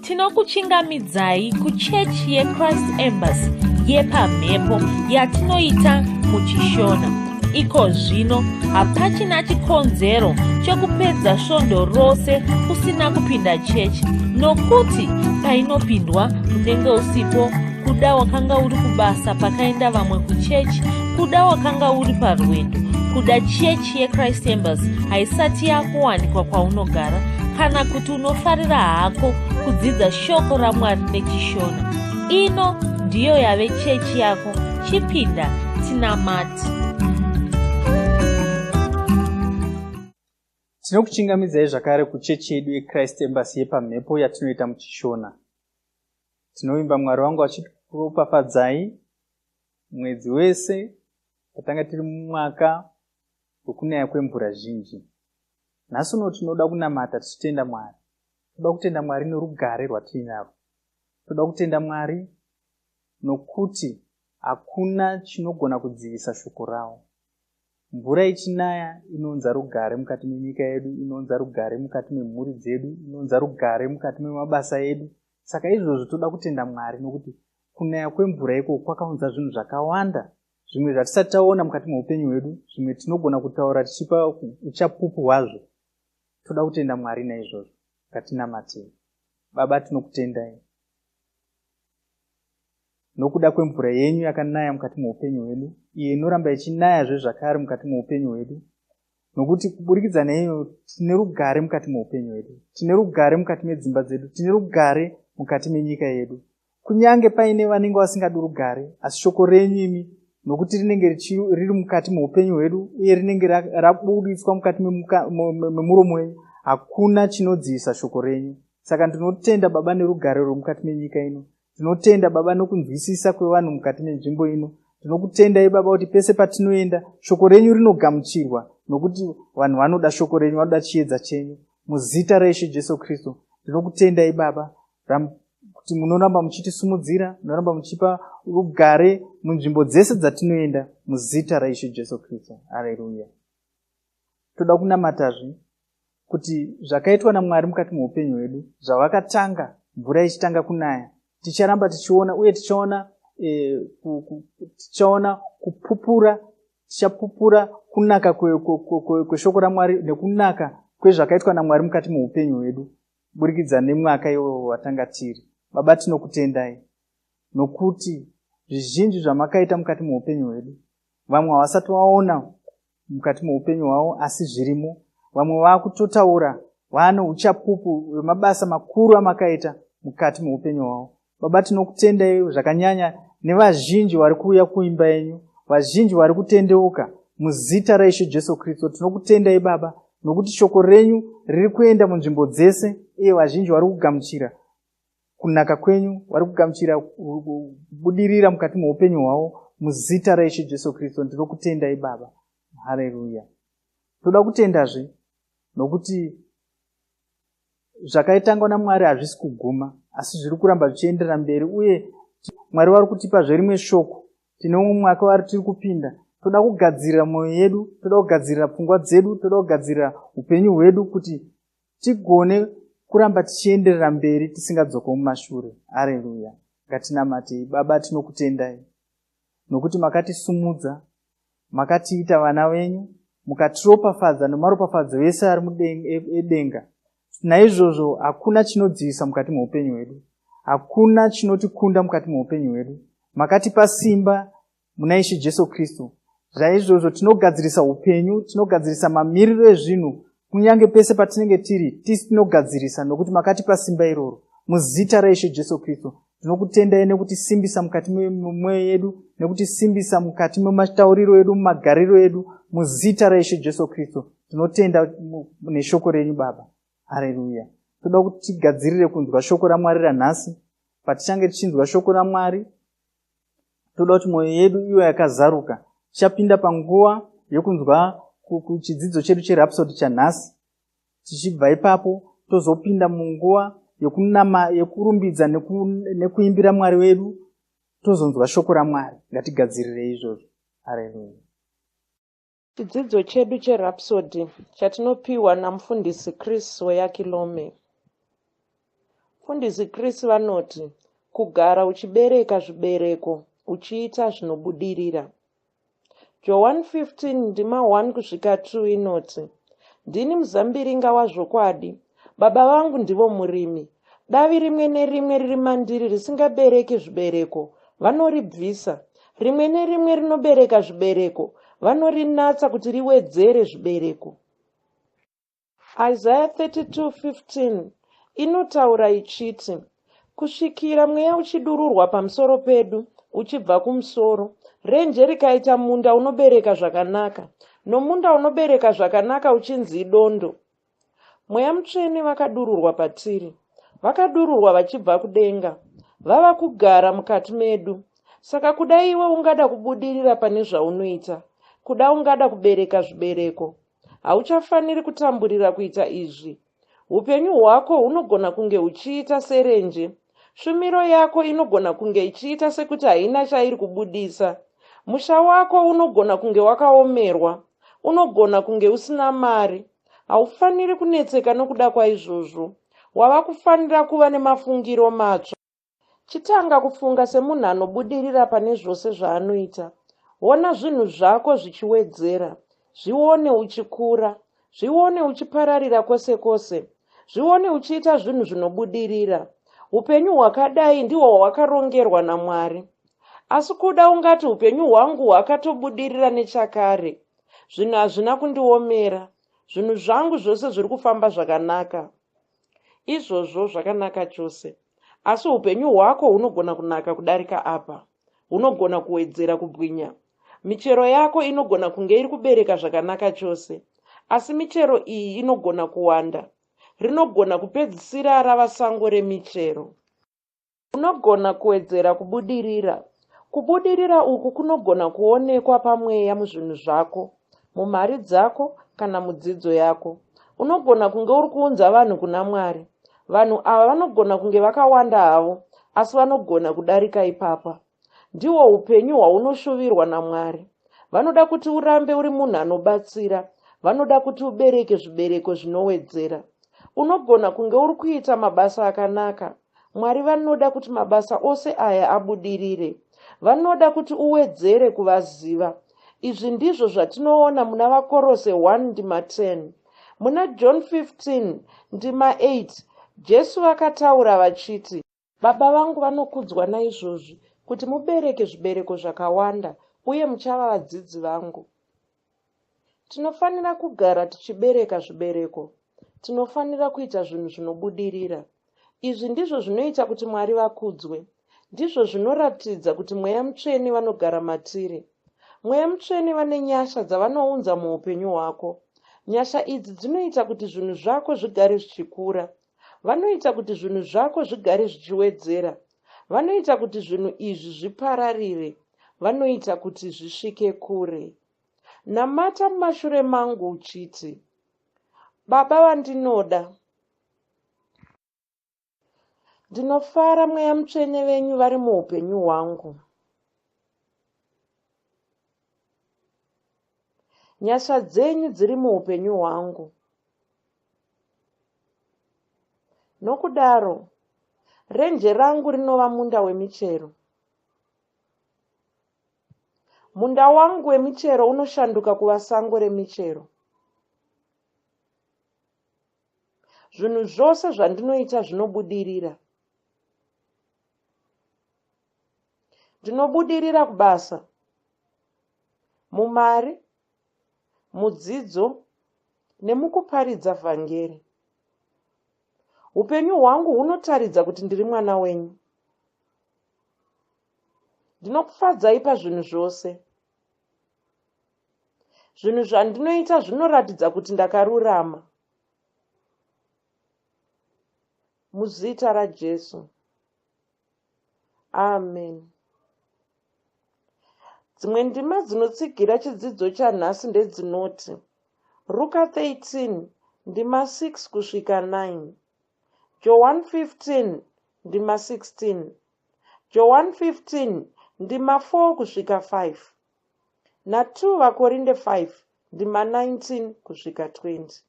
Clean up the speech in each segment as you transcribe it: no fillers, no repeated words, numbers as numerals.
Tinokuchingamidzai kuchechi yeChrist Embassy Yepamhepo yatinoita muchishona. Iko zvino hapachina chikonzero chokupedza svondo rose usina kupinda chechi, nokuti painopindwa unenge usipo, kuda wakanga uri kubasa pakaenda vamwe kuchechi, kuda wakanga uri parwendo, kuda chechi yeChrist Embassy haisati yakuwanikwa kwaunogara, kana kuti unofarira hako kudzidza shoko raMwari nechishona. Ino ndiyo yave chechi yako. Chipinda tinamati. Tinokuchingamidzai zvakare kuchechi yedu yeChrist Embassy Yepamhepo yatinoita muchishona. Tinovimba Mwari wangu achikuropafadzai mwedzi wese patanga tiri mumwaka wekunaya kwemvura zhinji. Nhasi uno tinoda kunamata tichitenda Mwari. Toda kutenda Mwari norugare rwatinarwo. Toda kutenda Mwari nokuti hakuna chinogona kudzivisa shoko rawo. Mvura ichinaya inonza rugare mukati menyika yedu, inonza rugare mukati memhuri dzedu, inonza rugare mukati memabasa edu. Saka izvozvo toda kutenda Mwari nokuti kunaya kwemvura iko kwakaunza zvinhu zvakawanda, zvimwe zvatisati taona mukati meupenyu hwedu, zvimwe tinogona kutaura tichipa uchapupu hwazvo. Toda kutenda Mwari naizvozvo. Ngatinamatei. Baba, tinokutendai nokuda kwemvura yenyu yakanaya mukati meupenyu hwedu, iyo inoramba ichinayazve zvakare mukati meupenyu hwedu, nokuti kuburikidza neiyo tine rugare mukati meupenyu hwedu, tine rugare mukati medzimba dzedu, tine rugare mukati menyika yedu. Kunyange paine vanenge vasingadi rugare, asi shoko renyu imi, nokuti rinenge riri mukati meupenyu hwedu uye rinenge rabuditswa mukati memuromo wenyu, hakuna chinodzivisa shoko renyu. Saka tinotenda Baba nerugare rwo mukati menyika ino. Tinotenda Baba nokunzwisisa kwevanhu mukati menzvimbo ino. Tinokutendai Baba kuti pese patinoenda shoko renyu rinogamuchirwa, nokuti vanhu vanoda shoko renyu, vanoda chiedza chenyu. Muzita raIshe Jesu Kristu tinokutendai Baba kuti munoramba muchitisumudzira, munoramba muchipa rugare munzvimbo dzese dzatinoenda, muzita raIshe Jesu Kristu. Haleluya. Toda kunamatazve kuti zvakaitwa naMwari mukati meupenyu hwedu, zvavakatanga mvura ichitanga kunaya, ticharamba tichiona uye tichaona kupupura, tichapupura kunaka kweshoko raMwari nekunaka kwezvakaitwa naMwari mukati meupenyu hwedu kuburikidza nemwaka iwo watanga tiri. Baba, tinokutendai nokuti zvizhinji zvamakaita mukati meupenyu hwedu, vamwe havasati vaona mukati meupenyu hwavo, asi zvirimo. Vamwe vakutotaura vane uchapupu hwemabasa makuru amakaita mukati meupenyu hwavo. Baba, tinokutendai zvakanyanya nevazhinji vari kuuya kuimba yenyu, vazhinji vari kutendeuka muzita raIshe Jesu Kristu. Tinokutendai Baba nokuti shoko renyu riri kuenda munzvimbo dzese, uye vazhinji vari kugamuchira kunaka kwenyu, vari kugamuchira kubudirira mukati meupenyu hwavo muzita raIshe Jesu Kristu. Tinokutendai Baba. Haleluya. Toda kutendazve nokuti zvakaitangwa naMwari hazvisi kuguma, asi zviri kuramba zvichienderera mberi, uye Mwari vari kutipa zverimwe shoko. Tine umwe mwaka vari tiri kupinda. Toda kugadzirira mwoyo yedu, toda kugadzirira pfungwa dzedu, toda kugadzirira upenyu hwedu kuti tigone kuramba tichienderera mberi tisingadzoka mumashure. Haleluya. Ngatinamatei. Baba, tinokutendai nokuti makatisumudza, makatiita vana venyu, mukatiropafadza nemaropafadzo ese ari mudenga. Naizvozvo hakuna chinodzivisa mukati meupenyu hwedu, hakuna chinotikunda mukati meupenyu hwedu. Makatipa simba muna Ishe Jesu Kristu. Zvaizvozvo tinogadzirisa upenyu, tinogadzirisa mamiriro ezvinhu, kunyange pese patinenge tiri, tisi tinogadzirisa nokuti makatipa simba iroro. Muzita raIshe Jesu Kristu tinokutendai nekutisimbisa mukati memwoyo yedu, nekutisimbisa mukati mematauriro edu, mumagariro edu, muzita raIshe Jesu Kristu. Tinotenda neshoko renyu Baba. Haleluya. Toda kuti tigadzirire kunzwa shoko raMwari ranhasi. Patichange tichinzwa shoko raMwari, toda kuti mwoyo yedu iyo yakazaruka tichapinda panguva yokunzwa kuchidzidzo chedu cherhapsodi chanhasi. Tichibva ipapo tozopinda munguva yekurumbidza nekuimbira Mwari wedu, tozonzwa shoko raMwari. Ngatigadzirire izvozvo. Haleluya. Chidzidzo chedu cherhapsodi chatinopiwa namufundisi Chris Yakilome. Fundisi Chris vanoti kugara uchibereka zvibereko uchiita zvinobudirira. John 15 ndima 1 kusvika 2 inoti, ndini muzambiringa wazvokwadi, baba vangu ndivo murimi. Davi rimwe nerimwe riri mandiri risingabereki zvibereko vanoribvisa, rimwe nerimwe rinobereka zvibereko vanorinatsa kuti riwedzere zvibereko. Isaiah 32:15 inotaura ichiti, kusvikira mweya uchidururwa pamusoro pedu uchibva kumusoro, renje rikaita munda unobereka zvakanaka, nomunda unobereka zvakanaka uchinzi idondo. Mweya mutsvene vakadururwa patiri, vakadururwa vachibva kudenga, vava kugara mukati medu. Saka kuda iwe ungada kubudirira pane zvaunoita, kuda ungada kubereka zvibereko, hauchafaniri kutamburira kuita izvi. Upenyu hwako hunogona kunge uchiita serenje, shumiro yako inogona kunge ichiita sekuti haina chairi kubudisa, musha wako unogona kunge wakaomerwa, unogona kunge usina mari. Haufaniri kunetseka nokuda kwaizvozvo, wava kufanira kuva nemafungiro matsva. Chitanga kufunga semunhu anobudirira pane zvose zvaanoita. Ona zvinhu zvako zvichiwedzera, zvione uchikura, zvione uchipararira kwose kwose, zvione uchiita zvinhu zvinobudirira. Upenyu hwakadai ndihwo hwakarongerwa naMwari. Asi kuda ungati upenyu hwangu hwakatobudirira nechakare, zvinhu hazvina kundiomera, zvinhu zvangu zvose zviri kufamba zvakanaka. Izvozvo zvakanaka chose, asi upenyu hwako hunogona kunaka kudarika apa, hunogona kuwedzera kubwinya. Michero yako inogona kunge iri kubereka zvakanaka chose, asi michero iyi inogona kuwanda, rinogona kupedzisira rava sango remichero. Unogona kuwedzera kubudirira. Kubudirira uku kunogona kuonekwa pamweya muzvinhu zvako, mumari dzako kana mudzidzo yako. Unogona kunge uri kuunza vanhu kuna Mwari. Vanhu ava vanogona kunge vakawanda havo, asi vanogona kudarika ipapa. Ndihwo upenyu hwaunoshuvirwa naMwari. Vanoda kuti urambe uri munhu anobatsira, vanoda kuti ubereke zvibereko zvinowedzera. Unogona kunge uri kuita mabasa akanaka. Mwari vanoda kuti mabasa ose aya abudirire. Vanoda kuti uwedzere kuvaziva. Izvi ndizvo zvatinoona muna vakorose 1 ndima 10. Muna John 15 ndima 8, Jesu vakataura vachiti, baba vangu vanokudzwa naizvozvi, kuti mubereke zvibereko zvakawanda, uye muchava vadzidzi vangu. Tinofanira kugara tichibereka zvibereko. Tinofanira kuita zvinhu zvinobudirira. Izvi ndizvo zvinoita kuti Mwari vakudzwe. Ndizvo zvinoratidza kuti mweya mutsvene vanogara matiri. Mweya mutsvene vane nyasha dzavanounza muupenyu hwako. Nyasha idzi dzinoita kuti zvinhu zvako zvigare zvichikura. Vanoita kuti zvinhu zvako zvigare zvichiwedzera. Vanoita kuti zvinhu izvi zvipararire. Vanoita kuti zvisvike kure. Namata mumashure mangu uchiti, Baba vandinoda, ndinofara mweya mutsvene venyu vari muupenyu hwangu. Nyasha dzenyu dziri muupenyu hwangu. Nokudaro, renje rangu rinova munda wemichero. Munda wangu wemichero unoshanduka kuva sango remichero. Zvinhu zvose zvandinoita zvinobudirira. Ndinobudirira kubasa, mumari, mudzidzo nemukuparidza vhangeri. Upenyu hwangu hunotaridza kuti ndiri mwana wenyu. Ndinokufadzai pazvinhu zvose. Zvinhu zvandinoita zvinoratidza kuti ndakarurama. Muzita raJesu. Amen. Dzimwe ndima dzinotsigira chidzidzo chanhasi ndedzinoti, Luka 13 ndima 6 kusvika 9, John 15 ndima 16, John 15 ndima 4 kusvika 5, na 2 vakorinde 5 ndima 19 kusvika 20.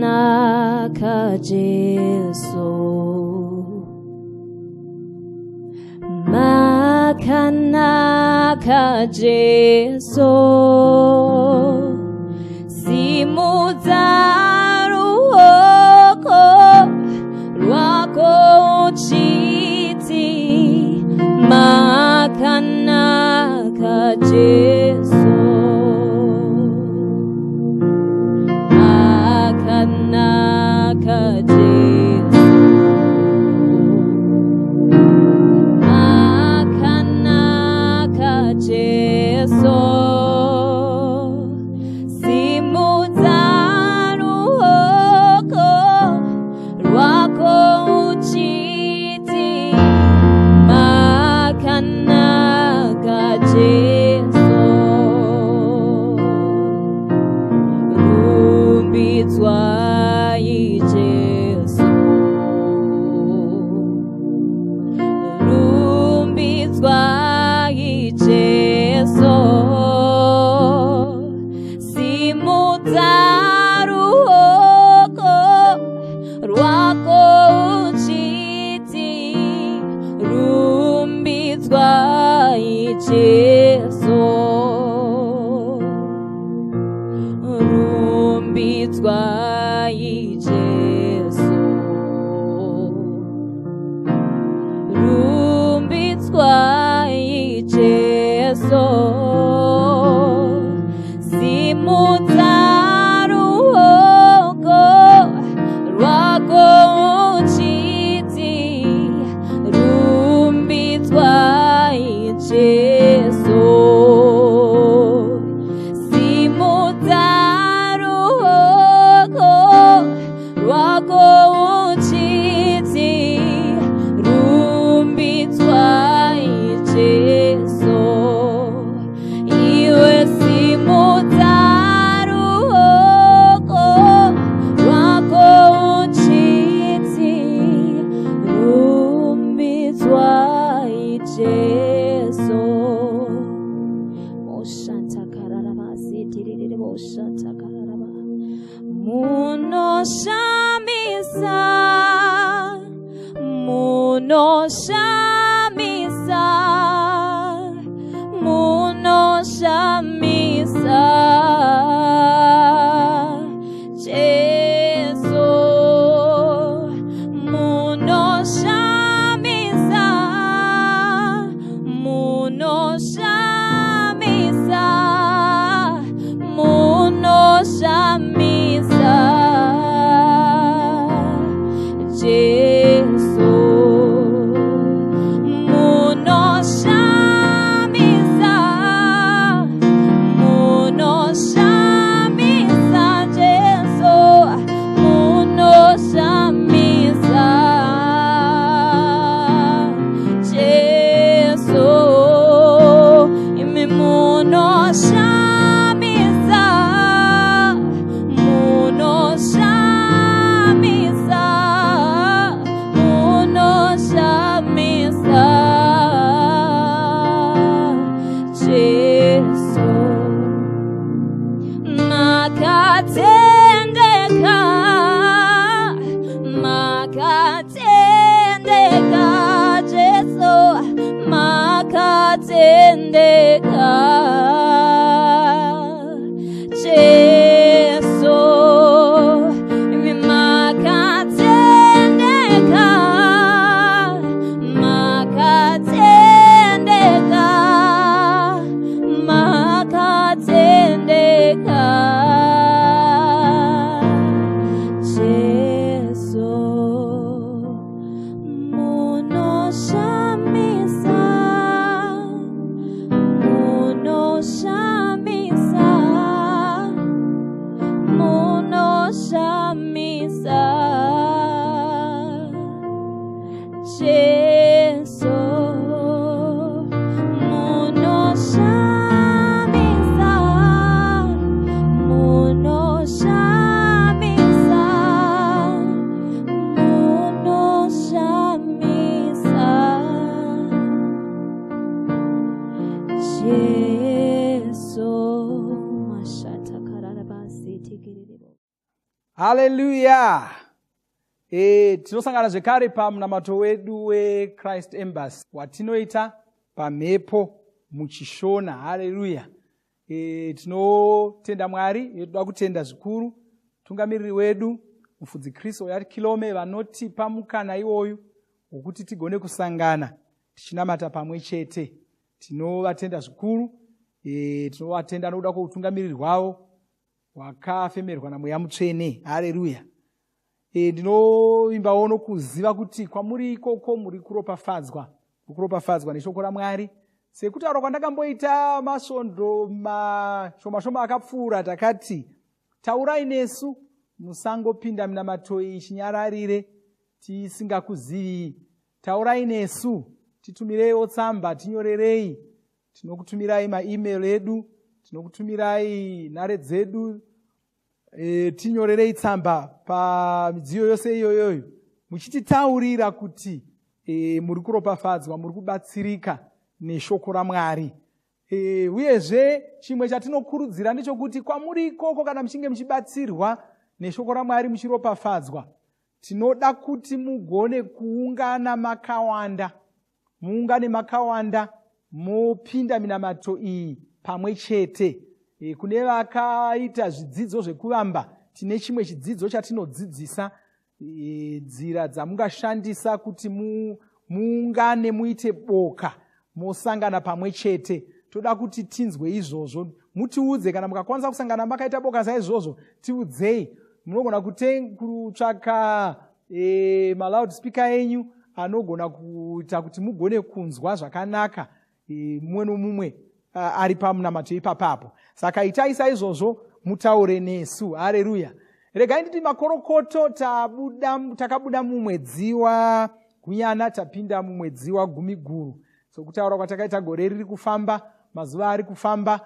Makanaka Jesu, Makanaka Jesu, simudza ruoko rwako uchiti, Makanaka Jesu. Makanaka Jesu, Makanaka Jesu, simudza ruoko rwako uchiti, Makanaka Jesu, rumbidzwa Jesu, rumbidzwa Jesu, simudza ruoko rwako uchiti, rumbidzwa Jesu, rumbidzwa Jesu, rumbidzwa Jesu, simudza ruoko rwako uchiti, rumbidzwa Jesu, simudza ruoko rwako uchiti, rumbidzwa Jesu, iwe simudza ruoko rwako uchiti, rumbidzwa Jesu. Munoshamisa, munoshamisa, munoshamisa, Jesu, munoshamisa, munoshamisa, munoshamisa, Jesu, munoshamisa, munoshamisa, Jesu, munoshamisa, Jesu, imi munoshamisa, munoshamisa, munoshamisa, Jesu, makatendeka, makatendeka, Jesu, makatendeka, Jesu, imi makatendeka, makatendeka, makatendeka, Jesu, munoshamisa, munoshamisa, munoshamisa, Jesu, munoshamisa, munoshamisa, munoshamisa, Haleluya. Tinosangana zvekare pamunamato wedu weChrist Embassy watinoita paMhepo muchiShona. Haleluya. Tinotenda Mwari, toda kutenda zvikuru tungamiriri wedu mufudzi Kristu yati Kilome vanotipa mukana iwoyu wokuti tigone kusangana tichinamata pamwe chete. Tinovatenda zvikuru. Tinovatenda nokuda kwoutungamiriri hwavo hwakafemerwa naMweya Mutsvene. Haleluya. Ndinoimbawo nokuziva kuti kwamuri ikoko muri kuropafadzwa neshoko raMwari. Sekutaura kwandakamboita masvondo mashoma akapfuura, takati taurai nesu, musangopinda munamato chinyararire tisingakuzivi. Taurai nesu, titumireiwo tsamba, tinyorerei. Tinokutumirai maemail edu, tinokutumirai nhare dzedu, tinyorerei tsamba pamidziyo yose iyoyoyo, muchititaurira kuti muri kuropafadzwa, muri kubatsirika neshoko raMwari. Uyezve chimwe chatinokurudzira ndechokuti kwamuri ikoko kana muchinge muchibatsirwa neshoko raMwari muchiropafadzwa, tinoda kuti mugone kuungana makawanda, muungane makawanda, mopinda minamato iyi pamwe chete. Kune vakaita zvidzidzo zvekuvamba, tine chimwe chidzidzo chatinodzidzisa, nzira dzamungashandisa kuti muungane muite boka, mosangana pamwe chete. Toda kuti tinzwe izvozvo, mutiudze kana mukakwanisa kusangana makaita boka saizvozvo, tiudzei. Munogona kutsvaka maloudspeaker enyu anogona kuita kuti mugone kunzwa zvakanaka mumwe nomumwe ari pamunamato ipapapo. Saka itai saizvozvo, mutaure nesu. Haleluya. Regai nditi makorokoto takabuda mumwedzi waGunyana tapinda mumwedzi waGumiguru. Sokutaura kwatakaita gore riri kufamba, mazuva ari kufamba.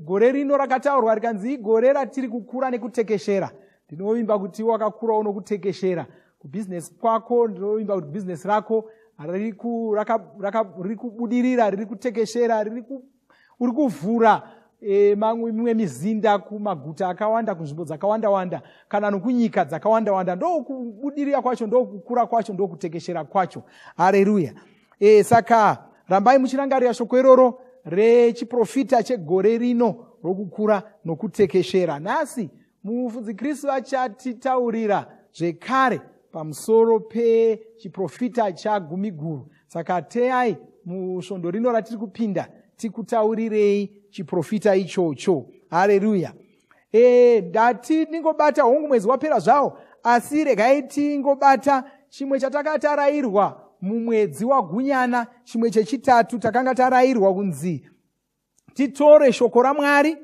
Gore rino rakataurwa rikanzi igore ratiri kukura nekutekeshera. Ndinovimba kuti wakakura unokutekeshera. Kubhizinesi kwako ndinovimba kuti bhizinesi rako riri kubudirira, riri kutekeshera, uri kuvhura mimwe mizinda kumaguta akawanda, kunzvimbo dzakawanda-wanda, kana nokunyika dzakawanda-wanda. Ndokubudirira kwacho, ndokukura kwacho, ndokutekeshera kwacho. Haleluya. Saka rambai muchirangarira shoko iroro rechiprofita chegore rino rokukura nokutekeshera. Nhasi mufudzi Kristu achatitaurira zvekare pamusoro pechiprofita chaGumiguru. Saka teai musvondo rino ratiri kupinda tikutaurirei chiprofita ichocho. Haleluya. Ndati ningobata hongu mwedzi wapera zvawo, asi regai tingobata chimwe chatakatarairwa mumwedzi waGunyana, chimwe chechitatu takanga tarairwa kunzi titore shoko raMwari,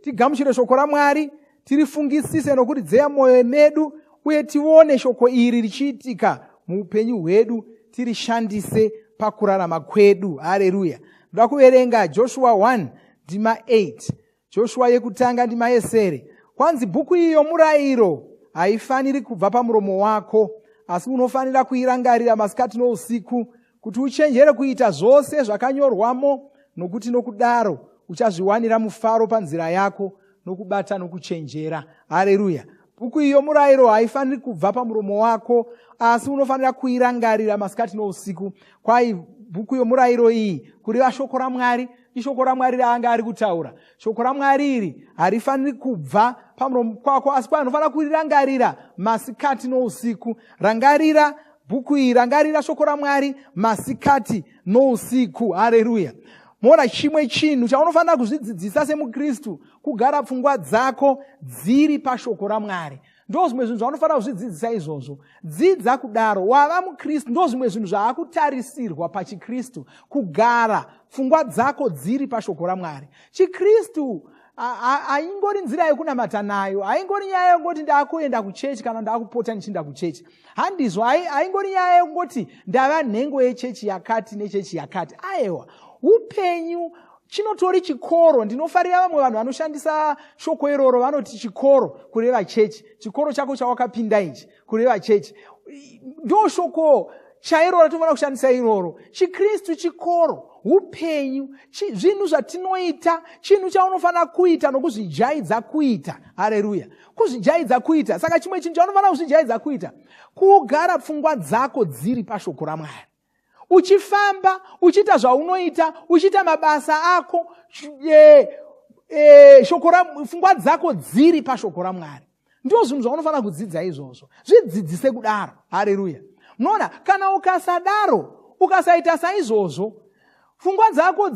tigamuchire shoko raMwari, tirifungisise nokuridzeya mwoyo medu, uye tione shoko iri richiitika muupenyu hwedu, tirishandise pakurarama kwedu. Haleluya. Ndoda kuverenga Joshua 1 ndima 8, Joshua yekutanga ndima yesere. Kwanzi bhuku iyo murayiro haifaniri kubva pamuromo wako, asi unofanira kuirangarira masikati nousiku, kuti uchenjere kuita zvose zvakanyorwamo, nokuti nokudaro uchazviwanira mufaro panzira yako, nokubata nokuchenjera. Haleluya. Bhuku iyo murayiro haifaniri kubva pamuromo wako, asi unofanira kuirangarira masikati nousiku. Kwai bhuku yomurayiro iyi kuriva shoko raMwari, ishoko raMwari raanga ari kutaura. Shoko raMwari iri harifaniri kubva pamuromo kwako, asi kwanofanira kurirangarira masikati nousiku. Rangarira bhuku iri, rangarira shoko raMwari masikati nousiku. Haleluya. Mona chimwe chinhu chaunofanira kuzvidzidzisa semuKristu, kugara pfungwa dzako dziri pashoko raMwari. Ndo zvimwe zvinhu zvaunofanira kuzvidzidzisa izvozvo. Dzidza kudaro, wava muKristu, ndo zvimwe zvinhu zvaakutarisirwa pachiKristu, kugara pfungwa dzako dziri pashoko raMwari. ChiKristu haingori nzira yekunamata nayo, haingori nyaya yekungoti ndakuenda kuchechi kana ndakupota nichinda kuchechi. Handizvo, haingori nyaya yekungoti ndava nhengo yechechi yakati nechechi yakati. Aiwa, upenyu chinotori chikoro. Ndinofarira vamwe vanhu vanoshandisa shoko iroro vanoti chikoro kureva chechi. Chikoro chako chawakapinda ichi kureva chechi. Ndo shoko chairo ratofanira kushandisa iroro. ChiKristu chikoro. upenyu, zvinhu zvatinoita, chinhu chaunofanira kuita nokuzvijaidza kuita. Haleluya. Kuzvijaidza kuita. Saka chimwe chinhu chaunofanira kuzvijaidza kuita, kugara pfungwa dzako dziri pashoko raMwari. Uchifamba, uchiita zvaunoita, uchiita mabasa ako, pfungwa dzako dziri pashoko raMwari. Ndio zvinhu zvaunofanira kudzidza izvozvo. Zvidzidzise kudaro. Haleluya. Munoona, kana ukasadaro, ukasaita saizvozvo, pfungwa dzako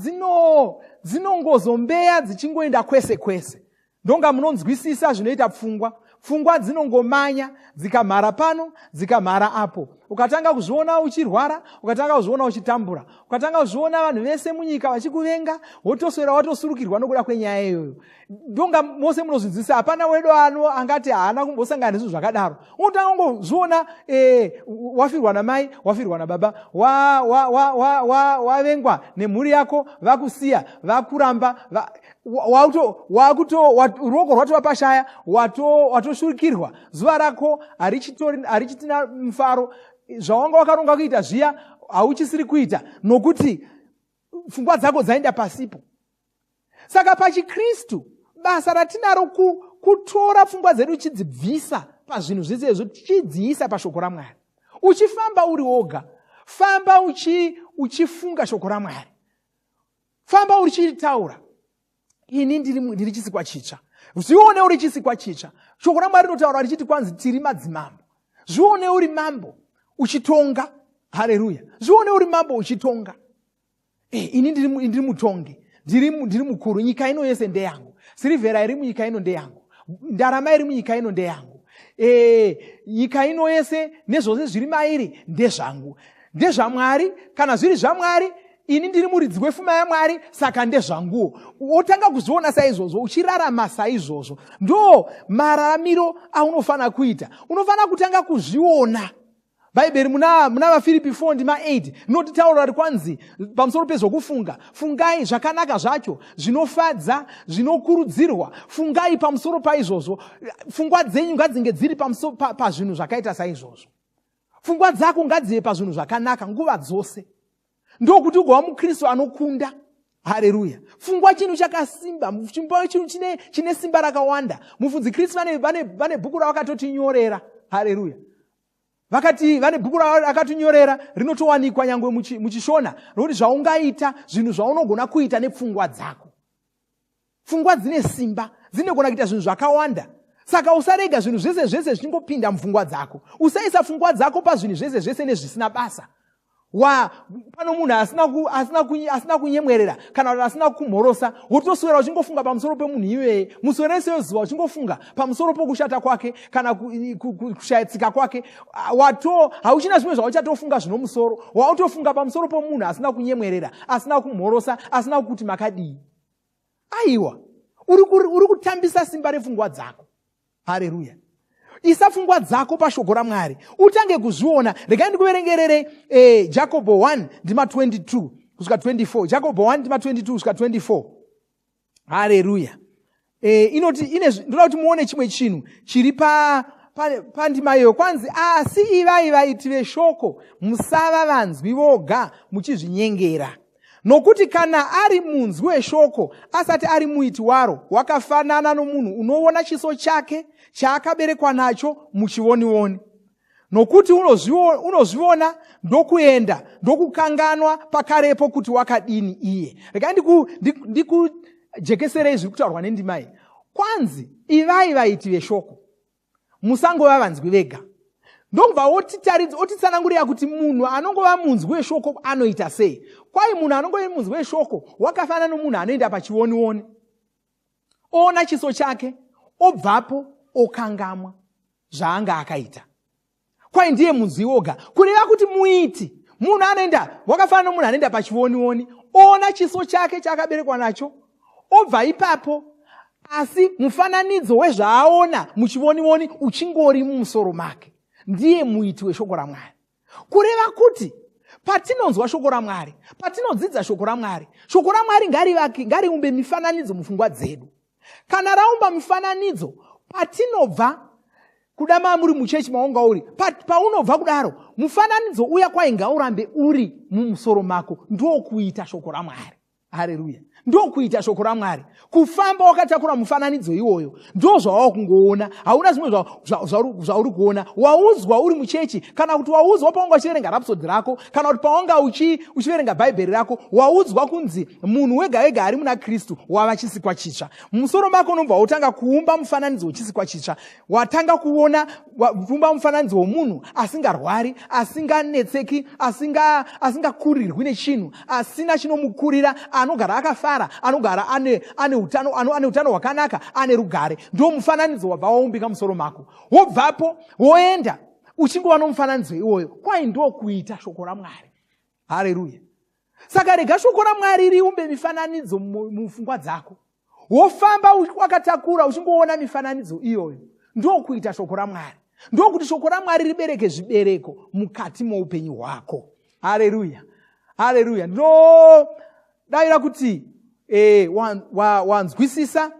dzinongozombeya dzichingoenda kwese kwese. Ndonga munonzwisisa zvinoita pfungwa. Pfungwa dzinongomanya, dzikamhara pano, dzikamhara apo. Ukatanga kuzviona uchirwara, ukatanga kuzviona uchitambura, ukatanga kuzviona vanhu vese munyika vachikuvenga, wotoswera watosurukirwa nokuda kwenyaya iyoyo. Ndonga mose munozvinzwisisa, hapana wedu angati haana kumbosangana nezvinhu zvakadaro. Unotanga kungozviona wafirwa namai, wafirwa nababa, wavengwa nemhuri yako, vakusiya, vakuramba, ruoko rwatova pashaya, watoshurikirwa, zuva rako harichitina mufaro, zvawanga wakaronga kuita zviya hauchisiri kuita, nokuti pfungwa dzako dzaenda pasipo. Saka pachiKristu basa ratinaro kutora pfungwa dzedu chidzibvisa pazvinhu zvese tichidziisa pashoko raMwari. Uchifamba uri woga, famba uchifunga shoko raMwari. Famba uchitaura, ini ndiri chisikwa chitsva. Zvione uri chisikwa chitsva. Shoko raMwari rinotaura richiti kwanzi tiri madzimambo. Zvione uri mambo uchitonga. Haleluya. Zvione uri mambo uchitonga. Ini ndiri mutongi. Ndiri mukuru. Nyika ino yese ndeyangu. Silivera iri munyika ino ndeyangu. Ndarama iri munyika ino ndeyangu. Nyika ino yese nezvose zviri mairi ndezvangu. NdezvaMwari, kana zviri zvaMwari, ini ndiri muridzi wepfuma yaMwari, saka ndezvanguwo. Wotanga kuzviona saizvozvo, uchirarama saizvozvo. Ndo mararamiro aunofanira kuita. Unofanira kutanga kuzviona. Bhaibheri muna vaFilipi 4:8 rinotitaura kwanzi pamusoro pezvokufunga. Fungai zvakanaka zvacho, zvinofadza, zvinokurudzirwa. Fungai pamusoro paizvozvo. Pfungwa dzenyu ngadzinge dziri pazvinhu zvakaita saizvozvo. Pfungwa dzako ngadzive pazvinhu zvakanaka nguva dzose. Ndokuti ugova muKristu anokunda. Haleluya. Pfungwa chinhu chakasimba, chinhu chine simba rakawanda. Mufudzi Kristu vane bhuku ravakatotinyorera. Haleluya. Vakati vane bhuku rakatinyorera rinotowanikwa nyangwe muchiShona, nokuti zvaungaita, zvinhu zvaunogona kuita nepfungwa dzako. Pfungwa dzine simba, dzinogona kuita zvinhu zvakawanda. Saka usarega zvinhu zvese zvese zvichingopinda mupfungwa dzako. Usaisa pfungwa dzako pazvinhu zvese zvese nezvisina basa. Pano munhu asina kunyemwerera kana kuti asina kumhorosa, wotoswera uchingofunga pamusoro pemunhu iyeye. Muswera wese wezuva uchingofunga pamusoro pokushata kwake kana kushayitsika kwake. Hauchina zvimwe zvauchatofunga zvinomusoro. Wautofunga pamusoro pomunhu asina kunyemwerera, asina kumhorosa, asina kuti makadii. Aiwa, uri kutambisa simba repfungwa dzako. Haleluya. Isa pfungwa dzako pashoko raMwari. Utange kuzviona. Regai ndikuverengerere Jacobo 1:22 kusvika 24. Jacobo 1:22 kusvika 24. Haleluya. Ndoda kuti muone chimwe chinhu chiri pandima iyo. Kwanzi, asi ivai vaiti veshoko, musava vanzwi voga muchizvinyengera. Nokuti kana ari munzwi weshoko asati ari muiti waro, wakafanana nomunhu unoona chiso chake chaakaberekwa nacho muchiwoniwoni. Nokuti unozviona ndokuenda, ndokukanganwa pakarepo kuti wakadini iye. Regai ndikujekeserei zviri kutaurwa nendima iyi. Kwanzi, ivai vaiti veshoko, musangova vanzwi vega. Ndobva otitsanangurira kuti munhu anongova munzwi weshoko anoita sei. Kwai munhu anongova munzwi weshoko wakafanana nomunhu anoenda pachiwoniwoni, oona chiso chake, obvapo okangamwa zvaanga akaita. Kwai ndiye munzwi woga. Kureva kuti muiti, munhu anoenda, wakafanana nomunhu anoenda pachiwoniwoni, oona chiso chake chaakaberekwa nacho, obva ipapo, asi mufananidzo wezvaaona muchiwoniwoni uchingori mumusoro make. Ndiye muiti weshoko raMwari. Kureva kuti patinonzwa shoko raMwari, patinodzidza shoko raMwari ngariumbe mifananidzo mupfungwa dzedu. Kana raumba mifananidzo, patinobva kuda muri muchechi maunga uri, paunobva kudaro, mufananidzo uya kwainga urambe uri mumusoro mako, ndokuita shoko raMwari. Haleluya. Ndokuita shoko raMwari. Kufamba wakatakura mufananidzo iwoyo, ndo zvawa kungoona, hauna zvimwe zvauri kuona. Waudzwa uri muchechi, kana kuti waudzwa paunga uchiverenga rhapsody rako, kana kuti paunga uchiverenga bhaibheri rako, waudzwa kunzi munhu wega wega ari muna Kristu wava chisikwa chitsva. Musoro mako unobva utanga kuumba mufananidzo wechisikwa chitsva. Watanga kuona kuumba mufananidzo womunhu asingarwari, asinganetseki, asingakurirwi nechinhu, asina chinomukurira, anogara akafara, anogara ane utano hwakanaka, ane rugare. Ndo mufananidzo wabva waumbika musoro mako. Wobvapo woenda uchingova nomufananidzo iwoyo, kwai ndo kuita shoko raMwari. Haleluya. Saka rega shoko raMwari riumbe mifananidzo mupfungwa dzako. Wofamba wakatakura uchingoona mifananidzo iyoyo, ndo kuita shoko raMwari. Ndo kuti shoko raMwari ribereke zvibereko mukati muupenyu hwako. Haleluya. Haleluya. Ndo daira kuti wanzwisisa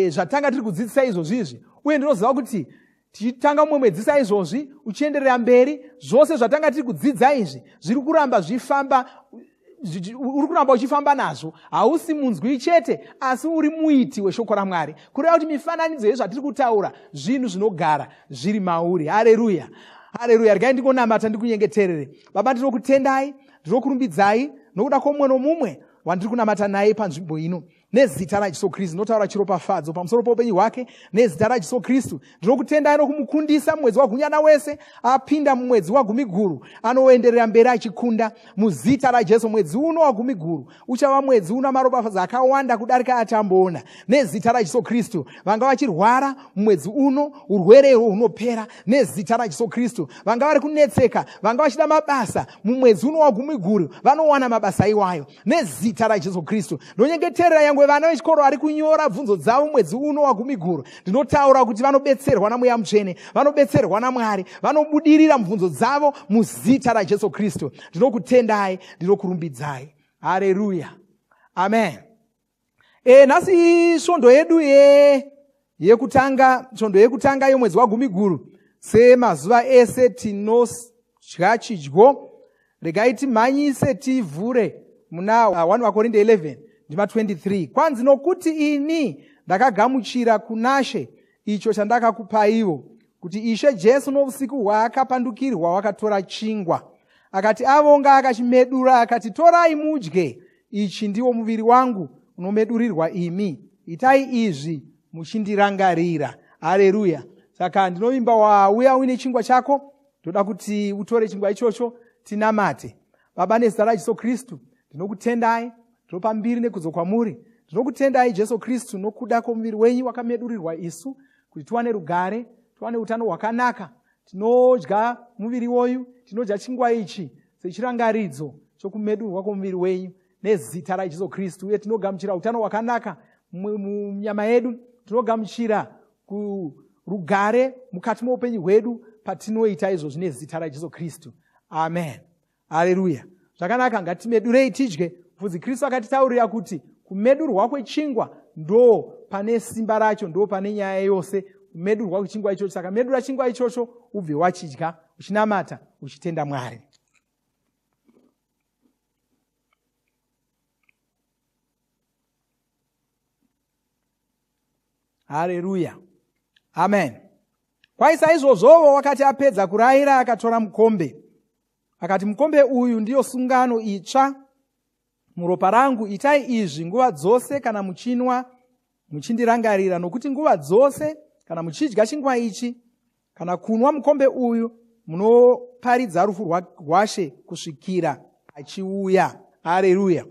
zvatanga tiri kudzidzisa izvozvi, uye ndinoziva kuti tichitanga mumwedzisa izvozvi uchienderera mberi, zvose zvatanga tiri kudzidza izvi zviri kuramba uchifamba nazvo. Hausi munzwi chete, asi uri muiti weshoko raMwari, kureva kuti mifananidzo yezvatiri kutaura zvinhu zvinogara zviri mauri. Haleluya. Haleluya. Regai ndikonamata ndikunyengeterere. Baba, ndinokutendai, ndinokurumbidzai nokuda kwomumwe nomumwe wandiri kunamata naye panzvimbo ino. Nezita raJesu Kristu ndinotaura chiropafadzo pamusoro poupenyu hwake. Nezita raJesu Kristu ndinokutendai nokumukundisa mumwedzi waGunyana wese, apinda mumwedzi waGumiguru, anoenderera mberi achikunda muzita raJesu. Mwedzi uno waGumiguru uchava mwedzi una maropafadzo akawanda kudarika atamboona. Nezita raJesu Kristu vanga vachirwara mumwedzi uno, urwere hunopera nezita raJesu Kristu. Vanga vari kunetseka, vanga vachida mabasa mumwedzi uno waGumiguru, vanowana mabasa iwayo nezita raJesu Kristu. Ndonyengeterera yangu vana vechikoro vari kunyora bvunzo dzavo mwedzi uno waGumiguru, ndinotaura kuti vanobetserwa naMweya Mutsvene, vanobetserwa naMwari, vanobudirira mubvunzo dzavo muzita raJesu Kristu. Ndinokutendai, ndinokurumbidzai. Haleluya. Amen. Nhasi svondo yedu yekutanga yomwedzi waGumiguru, semazuva ese tinodya chidyo, regai timhanyise tivhure muna 1 Makorinde 11 ndima 23. Kwanzi nokuti ini ndakagamuchira kunashe icho chandakakupaiwo, kuti Ishe Jesu nousiku hwaakapandukirwa wakatora chingwa, akati avonga akachimedura, akati, torai mudye, ichi ndiwo muviri wangu unomedurirwa imi, itai izvi muchindirangarira. Haleluya. Saka ndinovimba wauya uine chingwa chako, ndoda kuti utore chingwa ichocho tinamate. Baba, nezita raJesu Kristu ndinokutendai, ndinopa mbiri nekudzo kwamuri. Ndinokutendai Jesu Kristu nokuda kwomuviri wenyu wakamedurirwa isu, kuti tiwane rugare, tiwane utano hwakanaka. Tinodya muviri woyu, tinodya chingwa ichi sechirangaridzo chokumedurwa kwomuviri wenyu nezita raJesu Kristu, uye tinogamuchira utano hwakanaka munyama yedu, tinogamuchira rugare mukati moupenyu hwedu patinoita izvozvi nezita raJesu Kristu. Amen. Haleluya. Zvakanaka, ngatimedurei tidye. Bvudzi Kristu akatitaurira kuti kumedurwa kwechingwa ndo pane simba racho, ndo pane nyaya yose, kumedurwa kwechingwa ichocho. Saka medura chingwa ichocho ubve wachidya, uchinamata, uchitenda Mwari. Haleluya. Amen. Kwaisa izvozvovo wakati apedza kurayira, akatora mukombe, akati, mukombe uyu ndiyo sungano itsva muropa rangu, itai izvi nguva dzose kana muchinwa muchindirangarira. Nokuti nguva dzose kana muchidya chingwa ichi kana kunwa mukombe uyu, munoparidza rufu rwaShe kusvikira achiuya. Haleluya.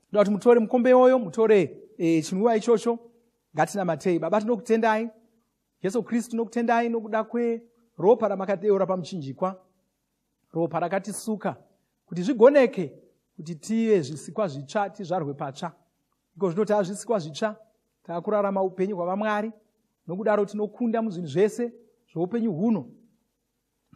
Ndoda kuti mutore mukombe oyo, mutore chinwiwa ichocho, ngatinamatei. Baba, tinokutendai Jesu Kristu, tinokutendai nokuda kweropa ramakadeura pamuchinjikwa, ropa rakatisuka kuti zvigoneke kuti tive zvisikwa zvitsva, tizvarwe patsva. Iko zvino tava zvisikwa zvitsva, taakurarama upenyu hwavaMwari. Nokudaro tinokunda muzvinhu zvese zvoupenyu huno.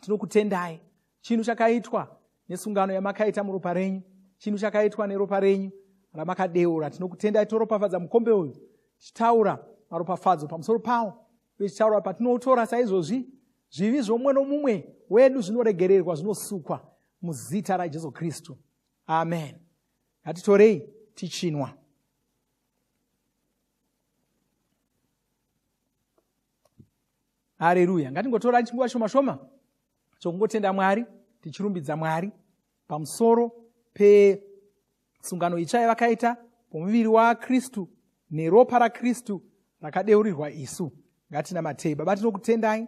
Tinokutendai. Chinhu chakaitwa nesungano yamakaita muropa renyu, chinhu chakaitwa neropa renyu ramakadeura. Tinokutendai, toropafadza mukombe uyu, tichitaura maropafadzo pamusoro pawo, vechitaura patinotora saizvozvi zvivi zvomumwe nomumwe wedu zvinoregererwa, zvinosukwa muzita raJesu Kristu. Amen. Ngatitorei tichinwa. Haleluya. Ngatingotora chinguva shoma shoma chokungotenda Mwari, tichirumbidza Mwari pamusoro pesungano itsva yavakaita pomuviri waKristu neropa raKristu rakadeurirwa isu. Ngatinamatei. Baba, tinokutendai,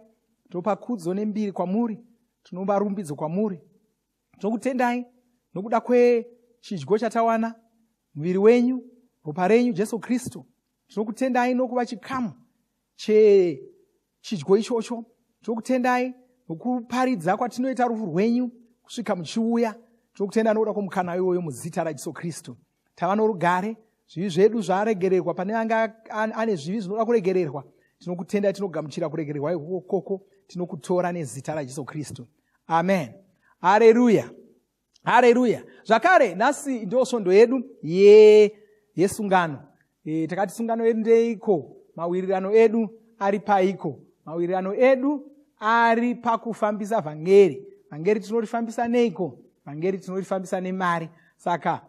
topa kudzo nembiri kwamuri, tinopa rumbidzo kwamuri. Tinokutendai nokuda kwechidyo chatawana, muviri wenyu, ropa renyu Jesu Kristu. Tinokutendai nokuva chikamu chechidyo ichocho. Tinokutendai nokuparidza kwatinoita rufu rwenyu kusvika muchiuya. Tinokutendai nokuda kwomukana iwoyo muzita raJesu Kristu. Tava norugare, zvivi zvedu zvaregererwa pane anga ane zvivi zvinoda kuregererwa. Tinokutendai, tinogamuchira kuregererwa ikoko, tinokutora nezita raJesu Kristu. Amen. Haleluya. Haleluya. Zvakare nhasi ndio svondo yedu yesungano. Takati sungano yedu ndeiko? Mawirirano edu ari paiko? Mawirirano edu ari pakufambisa vhangeri. Vhangeri tinorifambisa neiko? Vhangeri tinorifambisa nemari. Saka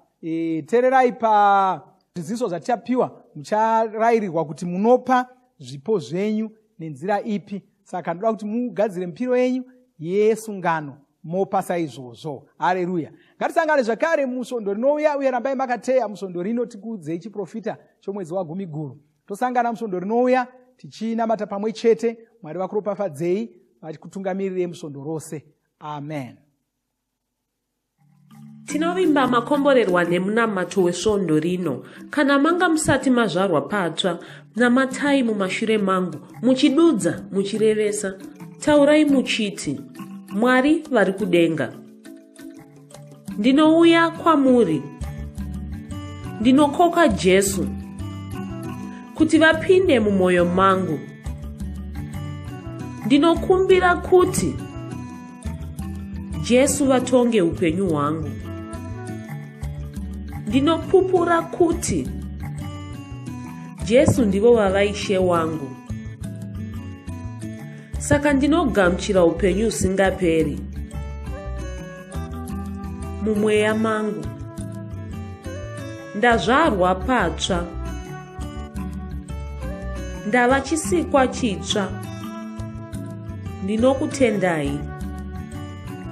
tererai pazviziso zvatichapiwa, mucharayirirwa kuti munopa zvipo zvenyu nenzira ipi. Saka ndoda kuti mugadzire mipiro yenyu yesungano mopa saizvozvo. Haleluya. Ngatisangane zvakare musvondo rinouya, uye rambai makateya musvondo rino tikuudzei chiprofita chomwedzi wa10 tosangana musvondo rinouya tichinamata pamwe chete. Mwari vakuropafadzei vachikutungamirire musvondo rose. Amen. Tinovimba makomborerwa nemunamato wesvondo rino. Kana manga musati mazvarwa patsva, namatai mumashure mangu, muchidudza, muchirevesa. Taurai muchiti, Mwari vari kudenga, ndinouya kwamuri, ndinokoka Jesu kuti vapinde mumwoyo mangu. Ndinokumbira kuti Jesu vatonge upenyu hwangu. Ndinopupura kuti Jesu ndivo vavaishe wangu. Saka ndinogamuchira upenyu usingaperi mumweya mangu. Ndazvarwa patsva, ndava chisikwa chitsva. Ndinokutendai.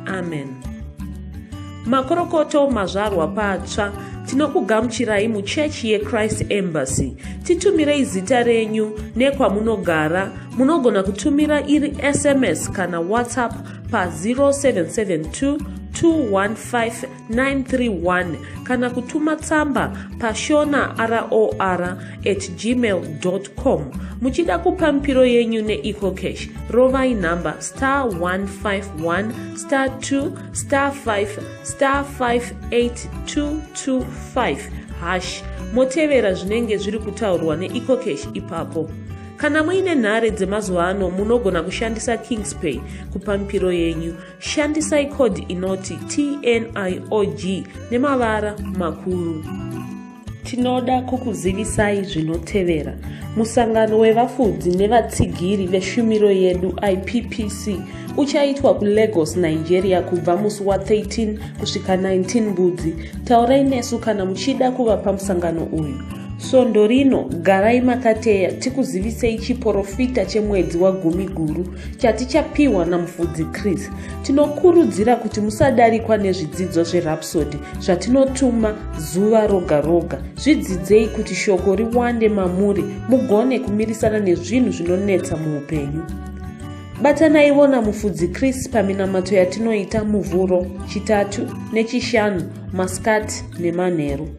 Amen. Makorokoto mazvarwa patsva, tinokugamuchirai muchechi yeChrist Embassy. Titumirei zita renyu nekwamunogara. Munogona kutumira iri SMS kana WhatsApp pa 0772 215 kana kutuma tsamba pa Shona ROR@gmail.com. Muchida kupa mpiro yenyu neEcocash, rovai namba *151*2*5*58225# motevera zvinenge zviri kutaurwa neEcocash ipapo. Kana muine nhare dzemazuva ano, munogona kushandisa KingsPay kupa mpiro yenyu. Shandisai kodi inoti TNIOG nemavara makuru. Tinoda kukuzivisai zvinotevera. Musangano wevafudzi nevatsigiri veshumiro yedu IPPC uchaitwa kuLagos, Nigeria kubva musi wa13 kusvika 19 Budzi. Taurai nesu kana muchida kuva pamusangano uyu. Svondo rino garai makateya, tikuzivisei chiprofita chemwedzi wa10 chatichapiwa namufudzi Chris. Tinokurudzira kuti musadarikwa nezvidzidzo zverapsody zvatinotuma zuva roga roga. Zvidzidzei kuti shoko riwande mamuri, mugone kumirisana nezvinhu zvinonetsa muupenyu. Batanaiwo namufudzi Chris paminamato yatinoita muvhuro, chitatu nechishanu, masikati nemanheru.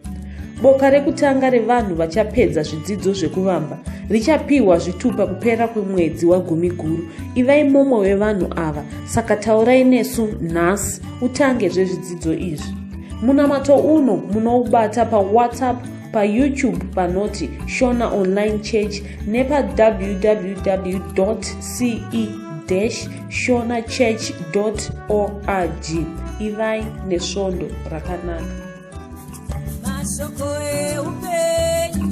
Boka rekutanga revanhu vachapedza zvidzidzo zvekuvamba richapiwa zvitupa kupera kwemwedzi wa10. Ivai mumwe wevanhu ava, saka taurai nesu nhasi utange zvezvidzidzo izvi. Munamato uno munoubata pa WhatsApp, pa YouTube panoti Shona Online Church nepa www.ce-shonachurch.org. Ivai nesvondo rakanaka. Shoko upenyu,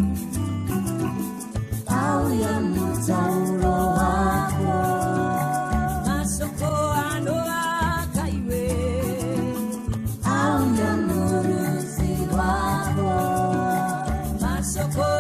auya mutauro Shoko.